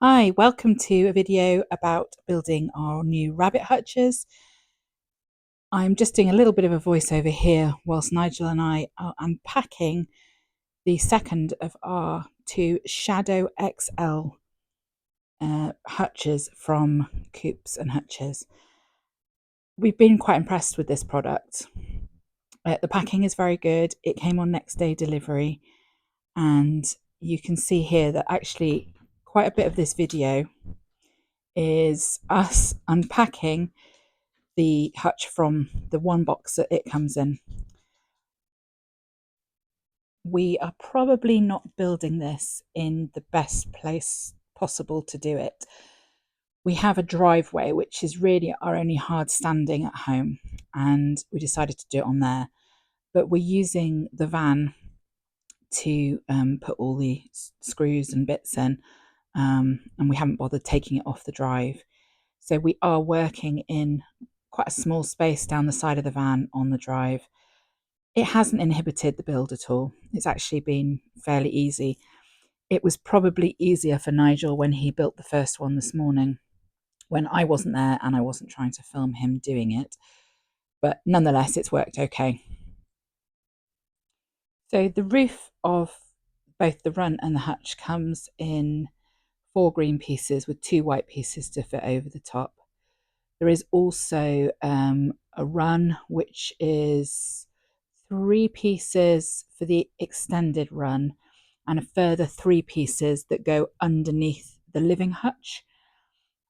Hi, welcome to a video about building our new rabbit hutches. I'm just doing a little bit of a voiceover here whilst Nigel and I are unpacking the second of our two Shadow XL hutches from Coops and Hutches. We've been quite impressed with this product. The packing is very good. It came on next day delivery, and you can see here that actually quite a bit of this video is us unpacking the hutch from the one box that it comes in. We are probably not building this in the best place possible to do it. We have a driveway, which is really our only hard standing at home, and we decided to do it on there. But we're using the van to put all the screws and bits in, and we haven't bothered taking it off the drive. So we are working in quite a small space down the side of the van on the drive. It hasn't inhibited the build at all. It's actually been fairly easy. It was probably easier for Nigel when he built the first one this morning, when I wasn't there and I wasn't trying to film him doing it. But nonetheless, it's worked okay. So the roof of both the run and the hutch comes in 4 green pieces with 2 white pieces to fit over the top. There is also a run, which is 3 pieces for the extended run and a further 3 pieces that go underneath the living hutch.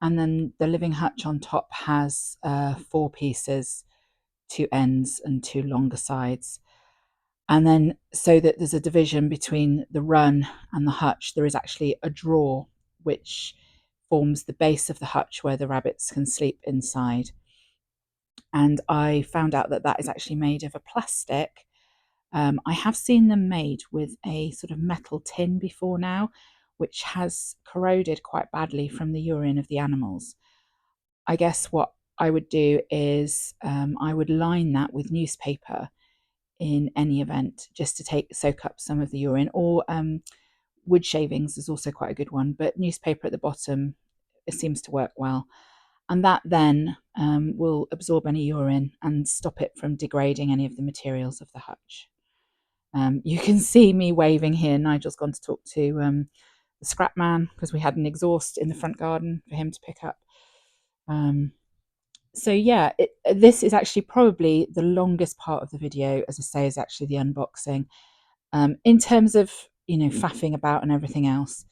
And then the living hutch on top has 4 pieces, 2 ends and 2 longer sides. And then so that there's a division between the run and the hutch, there is actually a drawer which forms the base of the hutch where the rabbits can sleep inside. And I found out that that is actually made of a plastic. I have seen them made with a sort of metal tin before now, which has corroded quite badly from the urine of the animals. I guess what I would do is I would line that with newspaper in any event, just to soak up some of the urine, or wood shavings is also quite a good one, but newspaper at the bottom, it seems to work well. And that then will absorb any urine and stop it from degrading any of the materials of the hutch. You can see me waving here. Nigel's gone to talk to the scrap man because we had an exhaust in the front garden for him to pick up. So yeah, this is actually probably the longest part of the video, as I say, is actually the unboxing. In terms of, faffing about and everything else.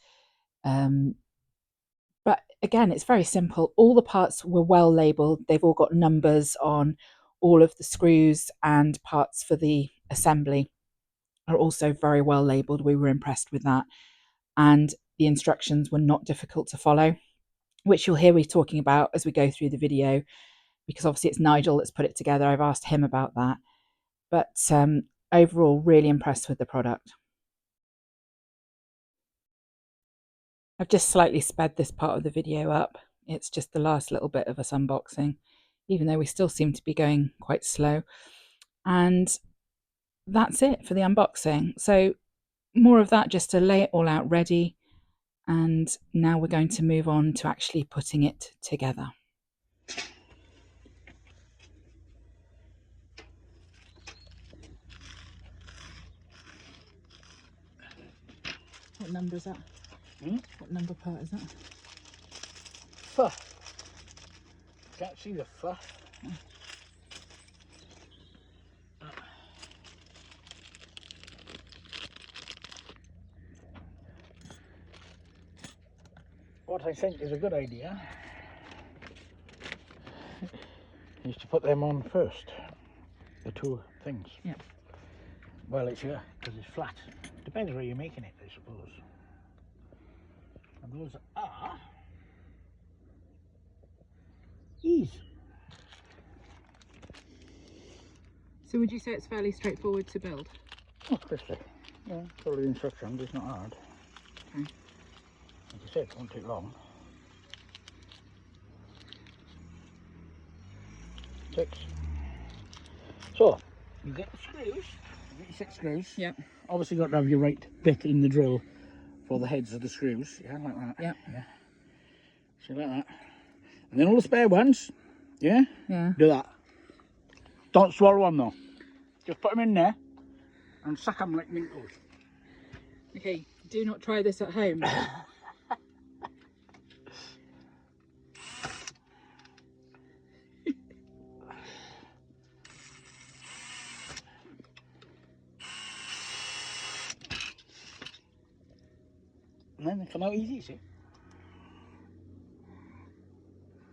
But again, it's very simple. All the parts were well labelled. They've all got numbers on all of the screws, and parts for the assembly are also very well labelled. We were impressed with that. And the instructions were not difficult to follow, which you'll hear me talking about as we go through the video, because obviously it's Nigel that's put it together. I've asked him about that. But overall, really impressed with the product. I've just slightly sped this part of the video up. It's just the last little bit of us unboxing, even though we still seem to be going quite slow. And that's it for the unboxing. So more of that just to lay it all out ready. And now we're going to move on to actually putting it together. What number is that? What number part is that? Fuh. Can't see the fuh. What I think is a good idea is to put them on first, the 2 things. Yeah. Well, it's here because it's flat. Depends where you're making it, I suppose. And those are these. So would you say it's fairly straightforward to build? Oh, especially. Yeah, follow the instructions, it's not hard. Okay. Like I said, it won't take long. 6. So, you get the screws, you get your 6 screws. Yeah. Obviously got to have your right bit in the drill for the heads of the screws, yeah, like that. Yeah. Yeah. So like that. And then all the spare ones, yeah? Yeah. Do that. Don't swallow them though. Just put them in there and suck them like Minkles. Okay, do not try this at home. And then they come out easy, see?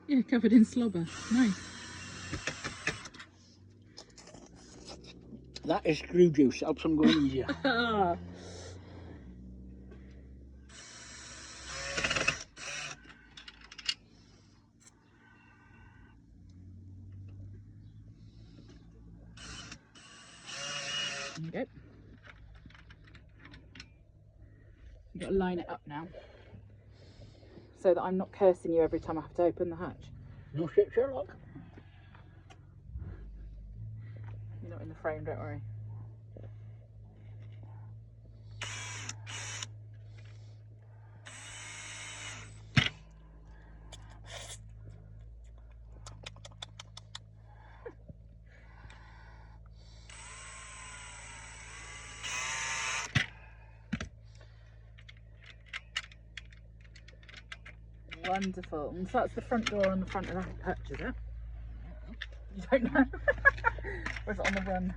Yeah, covered in slobber. Nice. That is screw juice, helps them go in easier. There you go. You've got to line it up now, so that I'm not cursing you every time I have to open the hatch. No shit, Sherlock. You're not in the frame, don't worry. Wonderful. And so that's the front door on the front of the hutch, is it? You don't know? Or is it on the run?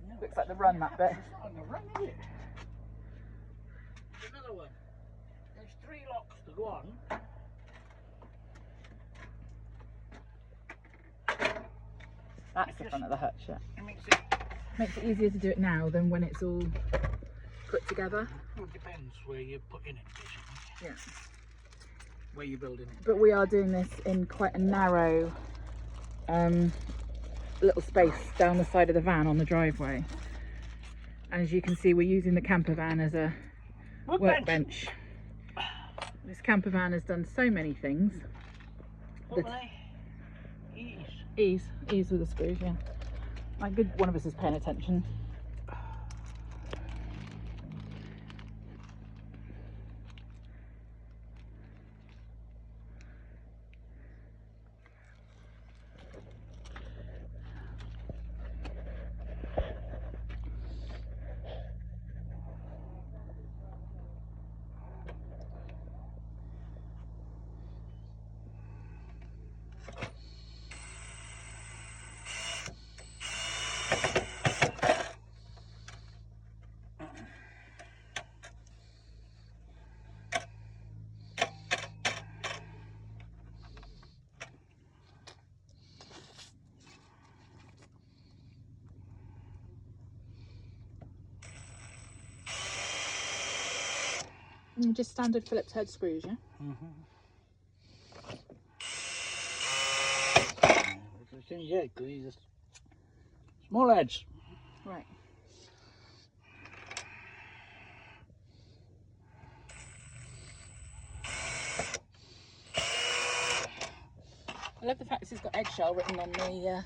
No, Looks like the run, that bit. It's not on the run, is it? There's another one. There's 3 locks to go on. That's the front of the hutch, yeah. It Makes it easier to do it now than when it's all put together. well, it depends where you're putting it, basically. Yeah. Where you're building it. But we are doing this in quite a narrow little space down the side of the van on the driveway. And as you can see, we're using the camper van as a workbench. This camper van has done so many things. What were they? Ease with the screws, yeah. Like good one of us is paying attention. Just standard Phillips head screws, yeah? Yeah, because these are small heads. Right. I love the fact this has got eggshell written on the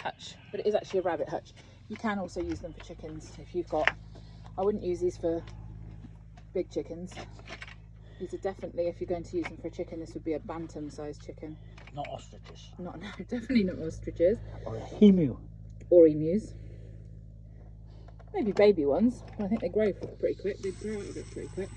hutch, but it is actually a rabbit hutch. You can also use them for chickens if you've got. I wouldn't use these for big chickens. These are definitely, if you're going to use them for a chicken, this would be a bantam sized chicken. Not ostriches. No, definitely not ostriches. Or a emu. Or emus. Maybe baby ones. I think they grow pretty quick. They grow out of it pretty quick.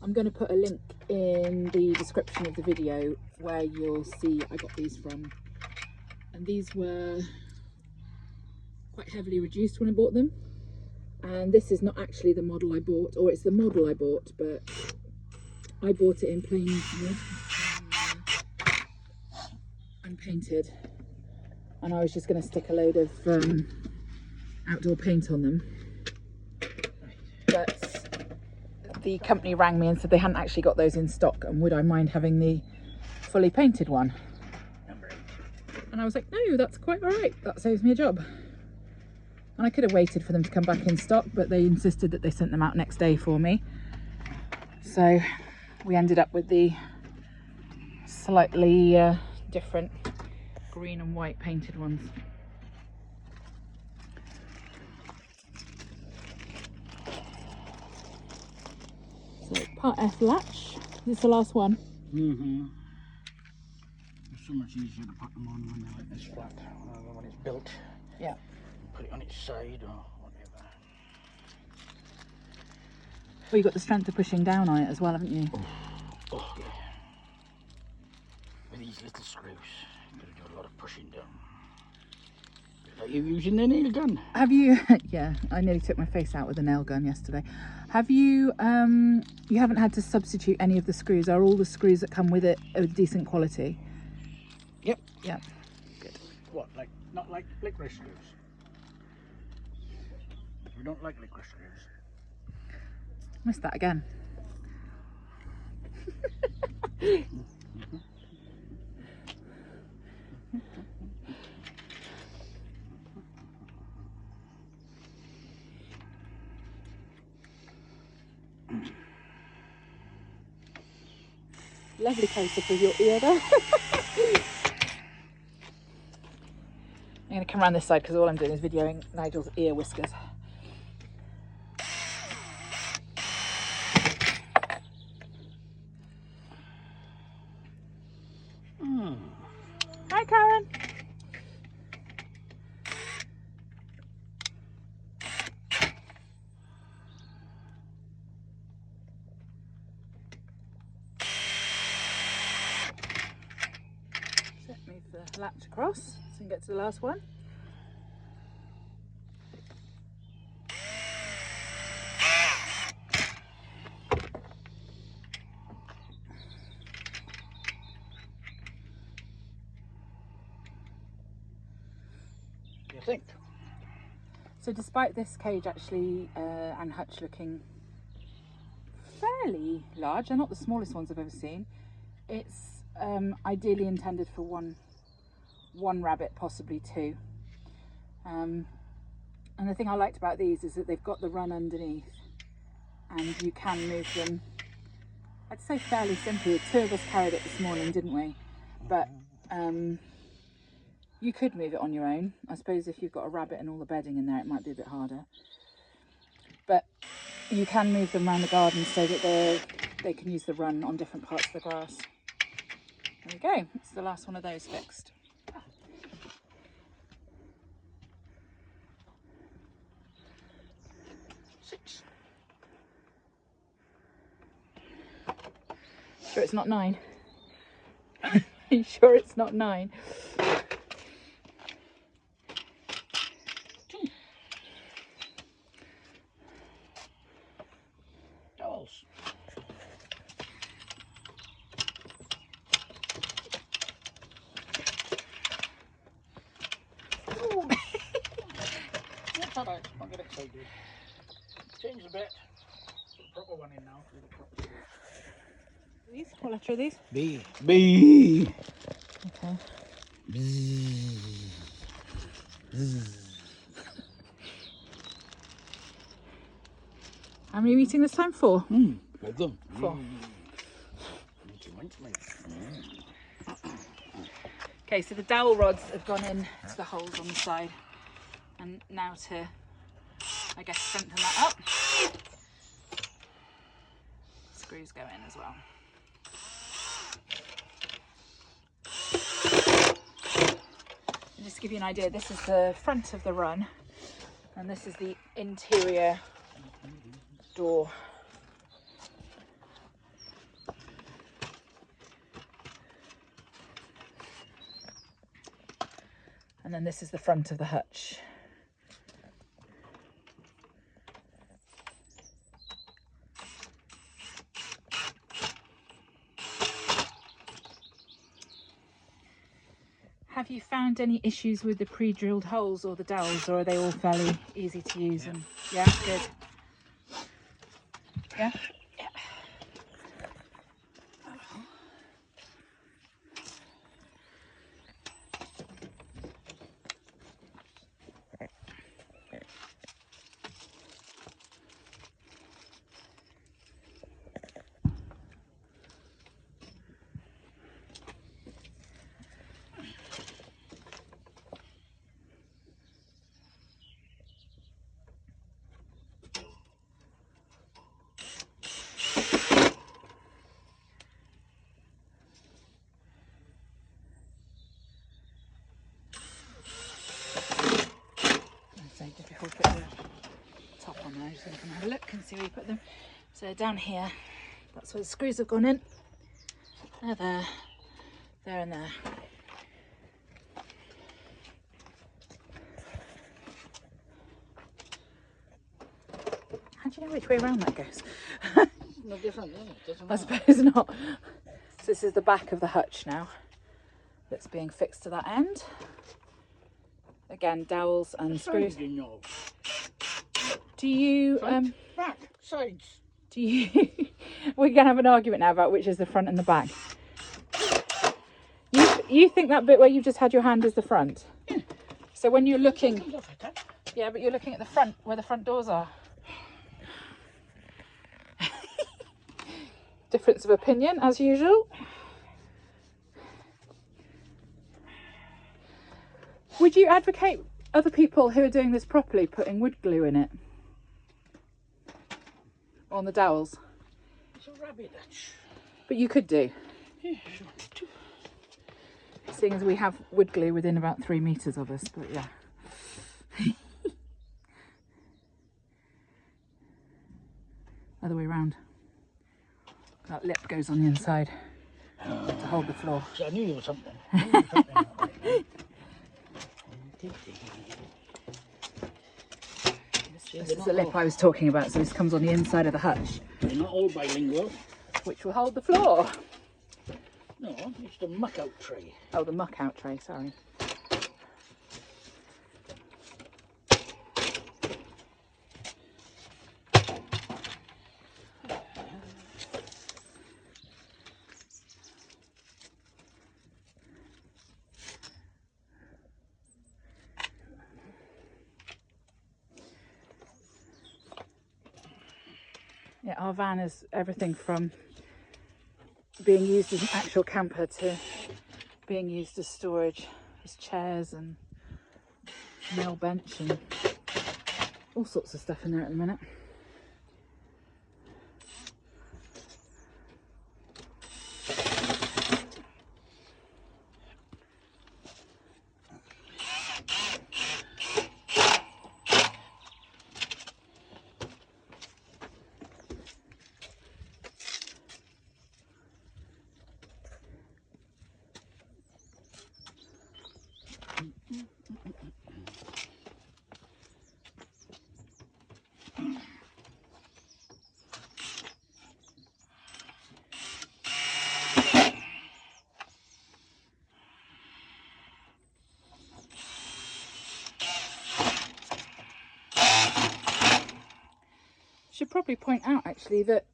I'm going to put a link in the description of the video where you'll see I got these from. And these were quite heavily reduced when I bought them. And this is not actually the model I bought, or it's the model I bought, but I bought it in plain wood and painted. And I was just going to stick a load of outdoor paint on them. But the company rang me and said they hadn't actually got those in stock, and would I mind having the fully painted one? And I was like, no, that's quite all right. That saves me a job. And I could have waited for them to come back in stock, but they insisted that they sent them out next day for me. So we ended up with the slightly different green and white painted ones. So part F latch. This is the last one. Mm-hmm. It's so much easier to put them on when they're like this flat, rather than when it's built. Yeah. Put it on its side or whatever. Well, you've got the strength of pushing down on it as well, haven't you? Oh yeah. With these little screws, you've got to do a lot of pushing down. Like you're using the nail gun. Have you? Yeah, I nearly took my face out with a nail gun yesterday. Have you? You haven't had to substitute any of the screws. Are all the screws that come with it of decent quality? Yep. Yeah. Good. What? Like not like licorice screws? We don't like licorice screws. Missed that again. Lovely close up of your ear there. I'm going to come around this side because all I'm doing is videoing Nigel's ear whiskers. Hi, Karen. So move the latch across so we can get to the last one. You think? So despite this cage actually and hutch looking fairly large, they're not the smallest ones I've ever seen, it's ideally intended for one rabbit, possibly two. And the thing I liked about these is that they've got the run underneath and you can move them, I'd say fairly simply. Two of us carried it this morning, didn't we? But you could move it on your own. I suppose if you've got a rabbit and all the bedding in there, it might be a bit harder. But you can move them around the garden so that they can use the run on different parts of the grass. There we go. It's the last one of those fixed. Six. Sure it's not 9? Are you sure it's not 9? Dolls. That's alright, don't get excited. Change the bit. Put a proper one in now. These? What letter are these? B. B. Okay. Bzzz. Bzzz. How many are you eating this time? 4? With them. 4. Okay, so the dowel rods have gone in to the holes on the side, and now to, I guess, strengthen that up, screws go in as well. And just to give you an idea, this is the front of the run, and this is the interior door. And then this is the front of the hutch. Have you found any issues with the pre-drilled holes or the dowels, or are they all fairly easy to use? Yeah. And yeah, good. Yeah. So we can have a look and see where you put them. So down here, that's where the screws have gone in. They're there, there and there. How do you know which way around that goes? No different, is it? Doesn't I matter. suppose not. So this is the back of the hutch now that's being fixed to that end. Again, dowels and screws. You know. Do you Back, sides. do you we're gonna have an argument now about which is the front and the back. You think that bit where you've just had your hand is the front? Yeah. So when you're looking, Comes off at that. yeah, but you're looking at the front where the front doors are. Difference of opinion as usual. Would you advocate other people who are doing this properly putting wood glue in it? On the dowels? It's a rabbit hutch. But you could do. Yeah, sure. Seeing as we have wood glue within about 3 meters of us, but yeah. Other way around. That lip goes on the inside to hold the floor. So I knew you were something. This is the lip I was talking about, so this comes on the inside of the hutch. They're not all bilingual. Which will hold the floor. No, it's the muck out tray. Oh, the muck out tray, sorry. Yeah, our van is everything from being used as an actual camper to being used as storage, as chairs and nail bench and all sorts of stuff in there at the minute. Should probably point out actually that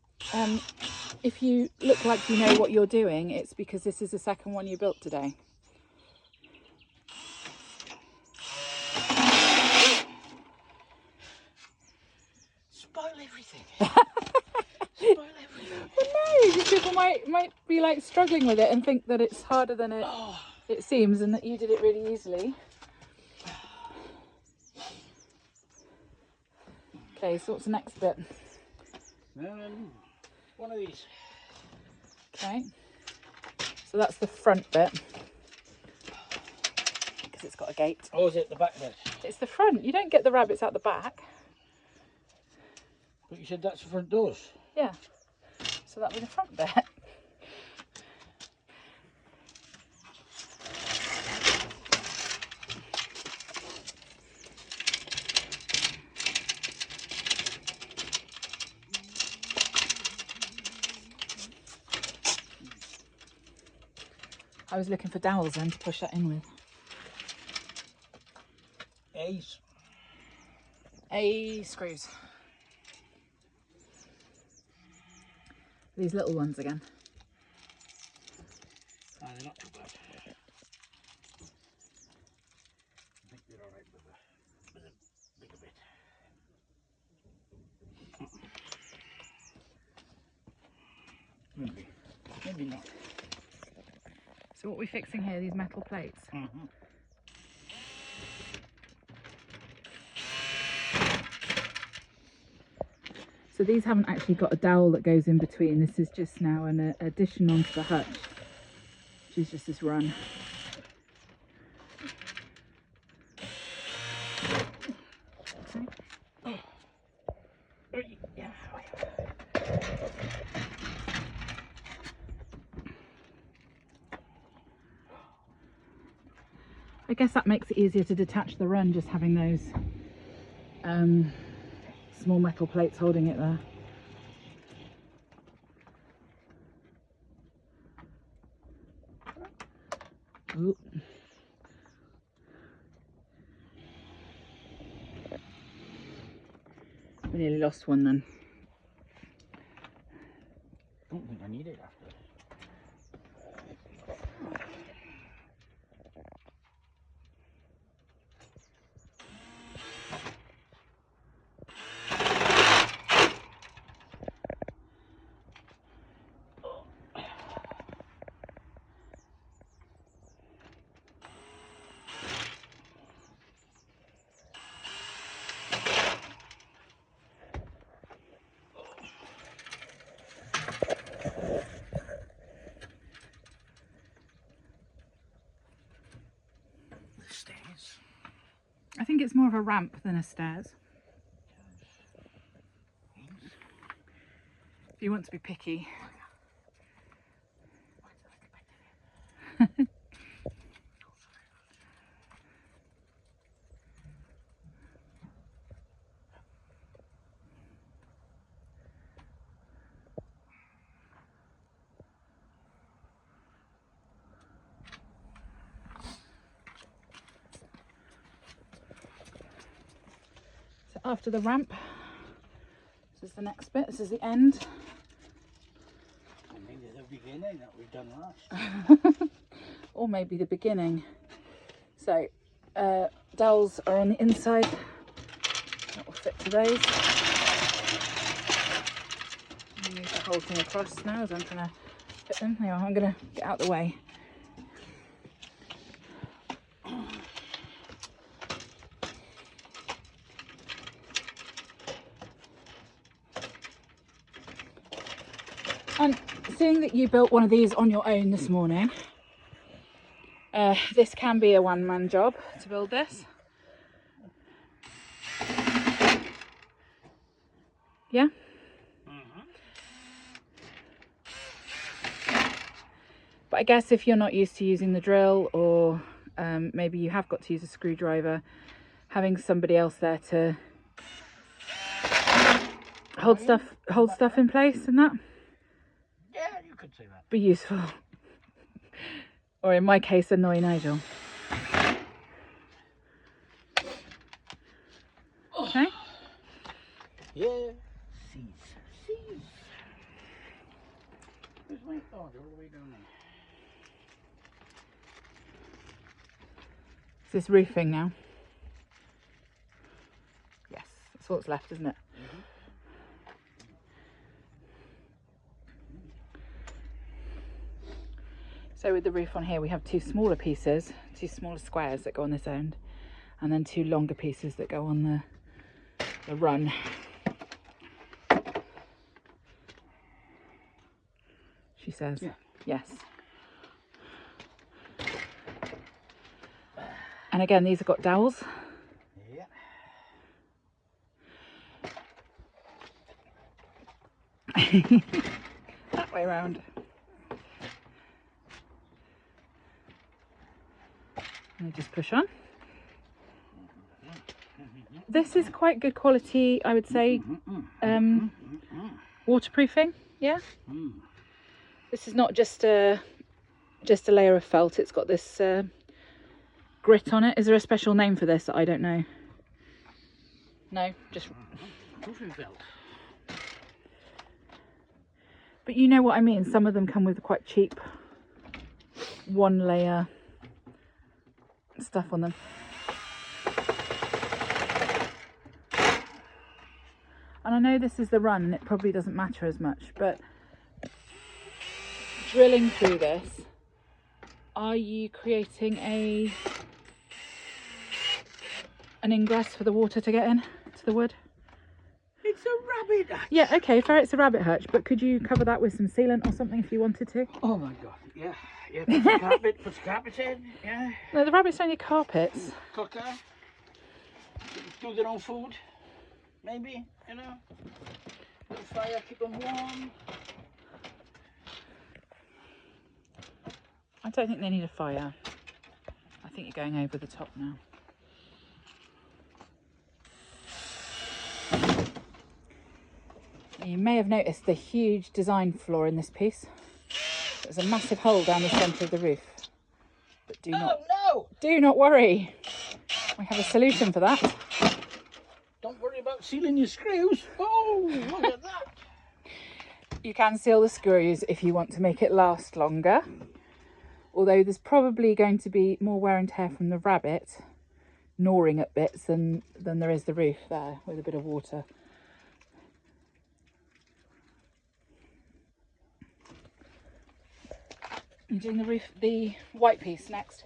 if you look like you know what you're doing, it's because this is the second one you built today. Spoil everything. Spoil everything. Well, no, because people might be like struggling with it and think that it's harder than it seems, and that you did it really easily. Okay, so what's the next bit? One of these. Okay, so that's the front bit because it's got a gate. Oh, is it the back bit? It's the front. You don't get the rabbits out the back. But you said that's the front doors. Yeah, so that'll be the front bit. I was looking for dowels then to push that in with. A's. A screws. These little ones again. Ah, they're not too bad. I think they're alright with a bigger bit. Maybe not. So what are we fixing here, these metal plates? Mm-hmm. So these haven't actually got a dowel that goes in between. This is just now an addition onto the hutch, which is just this run. I guess that makes it easier to detach the run, just having those small metal plates holding it there. Ooh. We nearly lost one then. I don't think I need it after. Stairs. I think it's more of a ramp than a stairs. If you want to be picky. So after the ramp, this is the next bit, this is the end. And maybe the beginning that we've done last. Or maybe the beginning. So dowels are on the inside, that will fit to those. Move the whole thing across now as I'm trying to fit them. There, I'm going to get out the way. And seeing that you built one of these on your own this morning, this can be a one-man job to build this. Yeah? But I guess if you're not used to using the drill, or maybe you have got to use a screwdriver, having somebody else there to hold stuff in place and that, Yeah, you could say that. be useful. Or in my case, annoy Nigel. Okay? Yeah. Seas. Where's my... Oh, they're all the way down there. Is this roofing now? Yes, that's all that's left, isn't it? So with the roof on here, we have two smaller pieces, two smaller squares that go on this end, and then two longer pieces that go on the run. She says. Yeah. Yes. And again, these have got dowels. Yeah. That way around. And they just push on. This is quite good quality, I would say. Waterproofing, yeah. This is not just a layer of felt. It's got this grit on it. Is there a special name for this that I don't know? No, just Roofing felt. But you know what I mean. Some of them come with quite cheap one layer stuff on them. And I know this is the run and it probably doesn't matter as much, but drilling through this, are you creating an ingress for the water to get in to the wood? It's a rabbit hutch. Yeah, okay, fair, it's a rabbit hutch, but could you cover that with some sealant or something if you wanted to? Oh my god, yeah. Yeah, put the carpet in, yeah. No, the rabbits don't need carpets. Cooker. Do their own food, maybe, you know. Little fire, keep them warm. I don't think they need a fire. I think you're going over the top now. You may have noticed the huge design flaw in this piece. There's a massive hole down the centre of the roof. But do not worry. We have a solution for that. Don't worry about sealing your screws. Oh, look at that. You can seal the screws if you want to make it last longer. Although there's probably going to be more wear and tear from the rabbit gnawing at bits than there is the roof there with a bit of water. I'm doing the roof, the white piece next.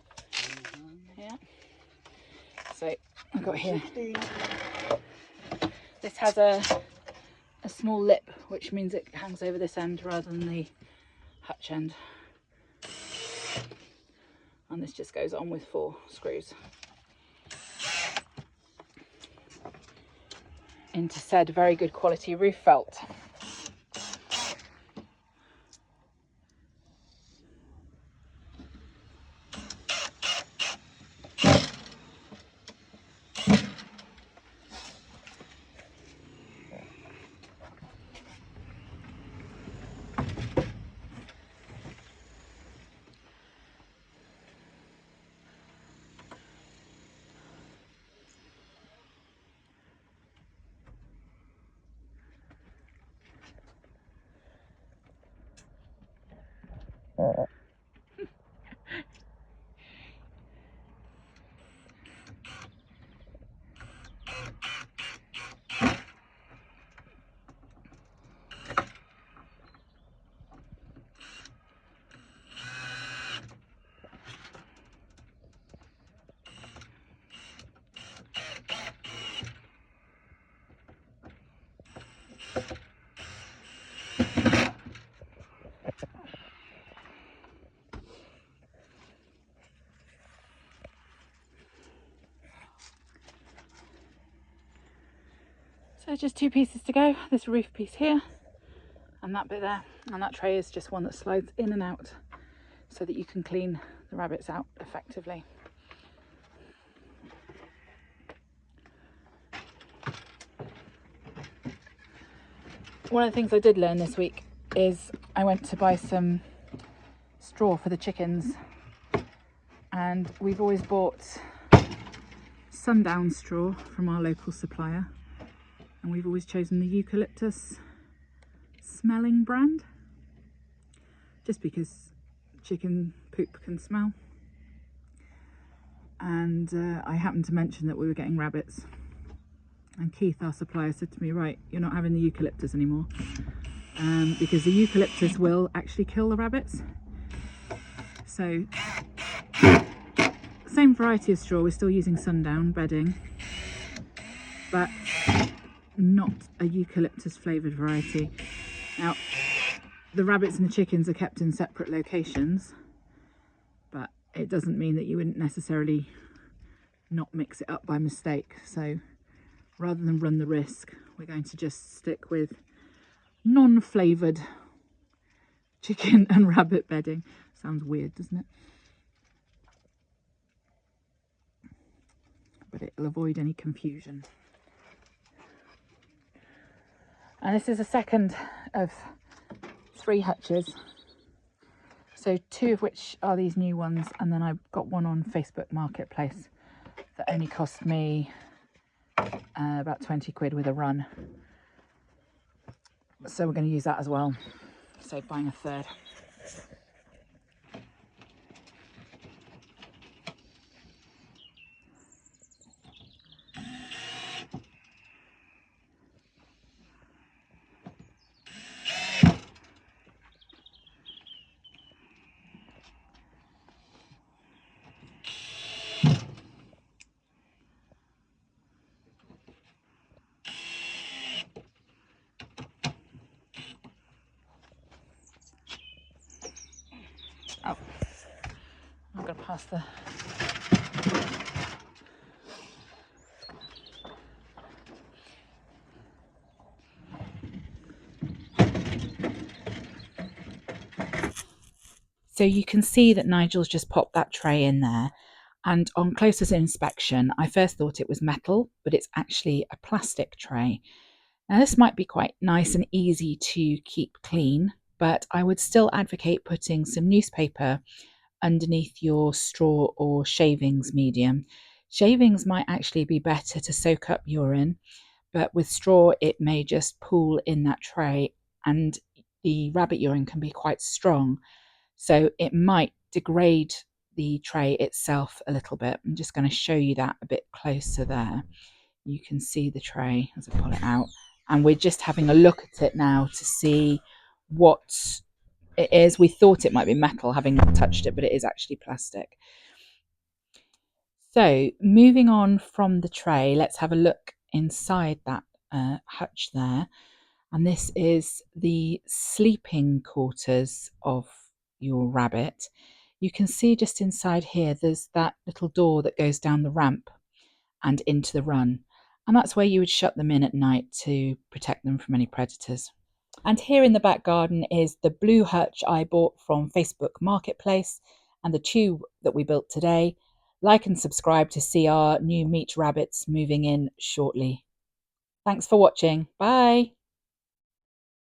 Yeah. So I've got here. This has a small lip, which means it hangs over this end rather than the hutch end. And this just goes on with 4 screws into said very good quality roof felt. So just 2 pieces to go, this roof piece here and that bit there, and that tray is just one that slides in and out so that you can clean the rabbits out effectively. One of the things I did learn this week is I went to buy some straw for the chickens, and we've always bought sundown straw from our local supplier, and we've always chosen the eucalyptus smelling brand, just because chicken poop can smell. And I happened to mention that we were getting rabbits, and Keith, our supplier, said to me, right, you're not having the eucalyptus anymore, because the eucalyptus will actually kill the rabbits. So same variety of straw, we're still using sundown bedding, but not a eucalyptus flavoured variety. Now, the rabbits and the chickens are kept in separate locations, but it doesn't mean that you wouldn't necessarily not mix it up by mistake. So rather than run the risk, we're going to just stick with non-flavoured chicken and rabbit bedding. Sounds weird, doesn't it? But it'll avoid any confusion. And this is a second of 3 hutches. So 2 of which are these new ones, and then I've got one on Facebook Marketplace that only cost me about 20 quid with a run. So we're going to use that as well. So buying a third. Oh, I'm going to pass the... So you can see that Nigel's just popped that tray in there, And on closer inspection, I first thought it was metal, but it's actually a plastic tray. Now, this might be quite nice and easy to keep clean, but I would still advocate putting some newspaper underneath your straw or shavings medium. Shavings might actually be better to soak up urine, but with straw, it may just pool in that tray, and the rabbit urine can be quite strong. So it might degrade the tray itself a little bit. I'm just going to show you that a bit closer there. You can see the tray as I pull it out. And we're just having a look at it now to see what it is. We thought it might be metal, having not touched it, but it is actually plastic. So moving on from the tray, let's have a look inside that hutch there. And this is the sleeping quarters of your rabbit. You can see just inside here, there's that little door that goes down the ramp and into the run. And that's where you would shut them in at night to protect them from any predators. And here in the back garden is the blue hutch I bought from Facebook Marketplace and the two that we built today. Like and subscribe to see our new meat rabbits moving in shortly. Thanks for watching. Bye.